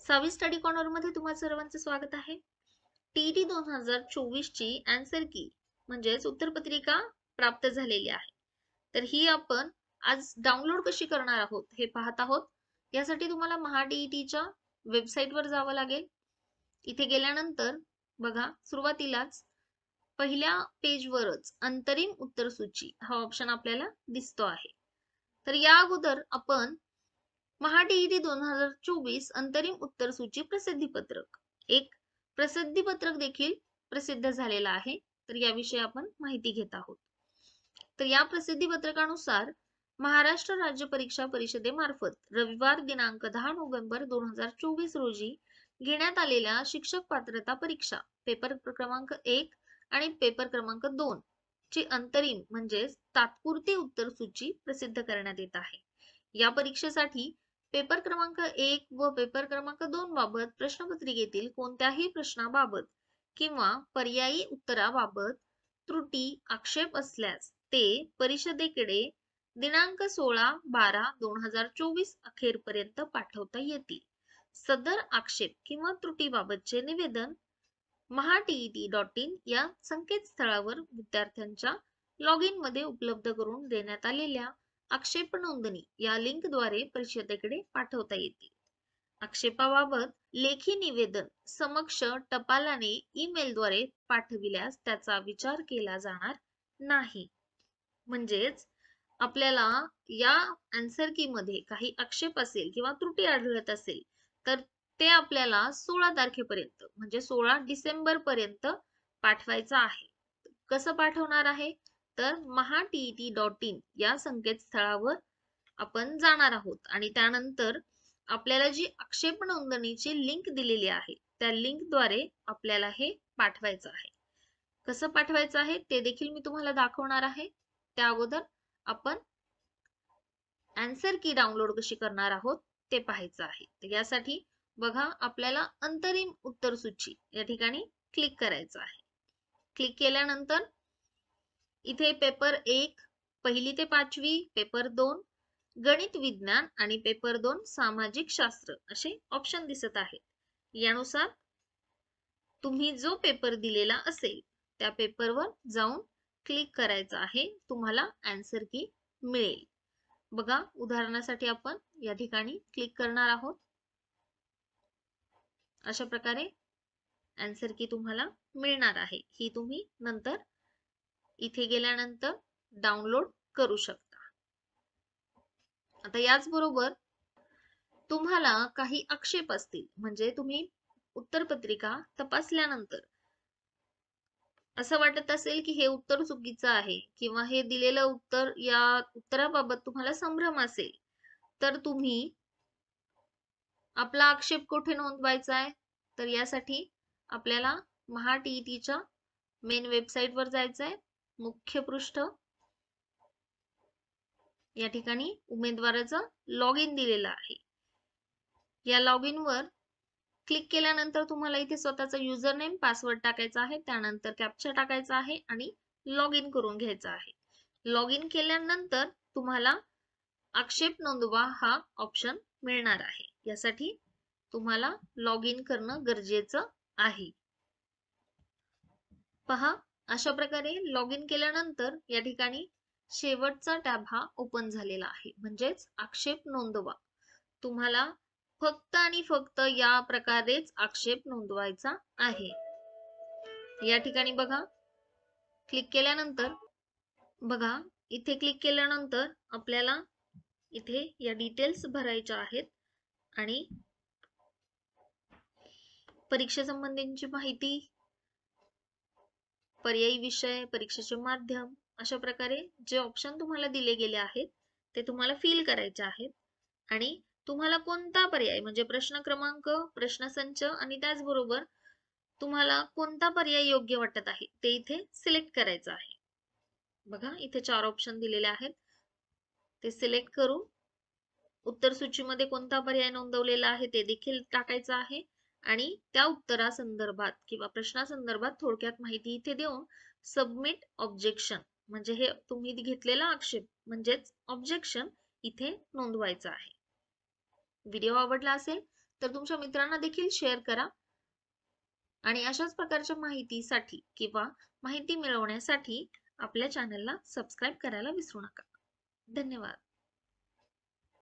सावी study corner मध्ये तुम्हा सर्वांचं स्वागत आहे। टीईटी 2024 ची आन्सर की म्हणजेच उत्तरपत्रिका प्राप्त झालेली आहे। तर ही आपण आज डाउनलोड कशी करणार आहोत हे पाहत आहोत। यासाठी तुम्हाला महाटीईटीच्या वेबसाईटवर जावं लागेल। इथे गेल्यानंतर बघा सुरुवातीलाच पहिल्या पेजवरच अंतरिम उत्तर सूची हा ऑप्शन आपल्याला दिसतो आहे। तर या अगोदर आपण महाटीईटी 2024 अंतरिम उत्तर सूची प्रसिद्धीपत्रक एक प्रसिद्धीपत्रक देखील प्रसिद्ध झालेला आहे। तर याविषयी आपण माहिती घेत आहोत। तर या प्रसिद्धीपत्रकानुसार महाराष्ट्र राज्य परीक्षा परिषदेमार्फत रविवार दिनांक 10 नोव्हेंबर 2024 रोजी घेण्यात आलेल्या शिक्षक पात्रता परीक्षा पेपर क्रमांक 1 आणि पेपर क्रमांक 2 ची अंतरिम म्हणजेच तात्पुरती उत्तर सूची प्रसिद्ध करण्यात येत आहे। या परीक्षेसाठी पेपर क्रमांक 1 व पेपर क्रमांक 2 बाबत प्रश्नपत्रिकेतील कोणत्याही प्रश्नाबाबत किंवा पर्यायी उत्तराबाबत त्रुटी आक्षेप असल्यास ते परिषदेकडे दिनांक 16/12/2024 अखेरपर्यंत पाठवता येतील। सदर आक्षेप किंवा त्रुटीबाबतचे निवेदन mahaTET.in या संकेतस्थळावर विद्यार्थ्यांच्या लॉग इन मध्ये उपलब्ध करून देण्यात आलेल्या आक्षेप नोंदणी या लिंकद्वारे परिषदेकडे पाठवता येतील। आक्षेपाबाबत लेखी निवेदन समक्ष टपालाने ईमेलद्वारे पाठविल्यास त्याचा विचार केला जाणार नाही। म्हणजेच आपल्याला या आन्सर की मध्ये काही आक्षेप असेल किंवा त्रुटी आढळत असेल तर ते आपल्याला 16 तारखेपर्यंत म्हणजे 16 डिसेंबर पर्यंत पाठवायचं आहे। कसं पाठवणार आहे तर mahaTET.in या संकेतस्थळावर आपण जाणार आहोत आणि त्यानंतर आपल्याला जी आक्षेप नोंदणीची लिंक दिलेली आहे त्या लिंकद्वारे आपल्याला हे पाठवायचं आहे। कसं पाठवायचं आहे ते देखील मी तुम्हाला दाखवणार आहे। त्या अगोदर आपण आन्सर की डाउनलोड कशी करणार आहोत ते पाहायचं आहे। तर यासाठी बघा आपल्याला अंतरिम उत्तर सूची या ठिकाणी क्लिक करायचं आहे। क्लिक केल्यानंतर इथे पेपर 1 पहिली ते 5वी, पेपर 2 गणित विज्ञान आणि पेपर 2 सामाजिक शास्त्र असे ऑप्शन दिसत आहेत। यानुसार तुम्ही जो पेपर दिलेला असेल त्या पेपरवर जाऊन क्लिक करायचं आहे, तुम्हाला आन्सर की मिळेल। बघा उदाहरणासाठी आपण या ठिकाणी क्लिक करणार आहोत। अशा प्रकारे आन्सर की तुम्हाला मिळणार आहे। ही तुम्ही नंतर इथे गेल्यानंतर डाउनलोड करू शकता। आता याचबरोबर तुम्हाला काही आक्षेप असतील म्हणजे तुम्ही उत्तरपत्रिका तपासल्यानंतर असं वाटत असेल की हे उत्तर चुकीचं आहे किंवा हे दिलेलं उत्तर या उत्तराबाबत तुम्हाला संभ्रम असेल तर तुम्ही आपला आक्षेप कुठे नोंदवायचा आहे तर यासाठी आपल्याला महाटीईटीच्या मेन वेबसाईट वर जायचं आहे। मुख्य पृष्ठ या ठिकाणी उमेदवाराचं लॉग इन दिलेलं आहे। या लॉग इन वर क्लिक केल्यानंतर तुम्हाला इथे स्वतःचा युजर नेम पासवर्ड टाकायचा आहे, त्यानंतर कॅप्चा टाकायचा आहे आणि लॉग इन करून घ्यायचा आहे। लॉग इन केल्यानंतर तुम्हाला आक्षेप नोंदवा हा ऑप्शन मिळणार आहे। यासाठी तुम्हाला लॉग इन करणं गरजेचं आहे। पहा अशा प्रकारे लॉग इन केल्यानंतर या ठिकाणी शेवटचा टॅब हा ओपन झालेला आहे म्हणजेच आक्षेप नोंदवा। तुम्हाला फक्त आणि फक्त या प्रकारेच आक्षेप नोंदवायचा आहे। या ठिकाणी बघा क्लिक केल्यानंतर बघा इथे क्लिक केल्यानंतर आपल्याला इथे या डिटेल्स भरायच्या आहेत आणि परीक्षेसंबंधीची माहिती, पर्यायी विषय, परीक्षेचे माध्यम अशा प्रकारे जे ऑप्शन तुम्हाला दिले गेले आहेत ते तुम्हाला फिल करायचे आहेत आणि तुम्हाला कोणता पर्याय म्हणजे प्रश्न क्रमांक, प्रश्नसंच आणि त्याचबरोबर तुम्हाला कोणता पर्याय योग्य वाटत आहे ते इथे सिलेक्ट करायचं आहे। बघा इथे 4 ऑप्शन दिलेले आहेत, ते सिलेक्ट करून उत्तर सूचीमध्ये कोणता पर्याय नोंदवलेला आहे ते देखील टाकायचं आहे आणि त्या उत्तरासंदर्भात किंवा प्रश्नासंदर्भात थोडक्यात माहिती इथे देऊन सबमिट ऑब्जेक्शन म्हणजे हे तुम्ही घेतलेला आक्षेप म्हणजेच ऑब्जेक्शन इथे नोंदवायचं आहे। व्हिडिओ आवडला असेल तर तुमच्या मित्रांना देखील शेअर करा आणि अशाच प्रकारच्या माहितीसाठी किंवा माहिती मिळवण्यासाठी आपल्या चॅनलला सबस्क्राईब करायला विसरू नका. धन्यवाद.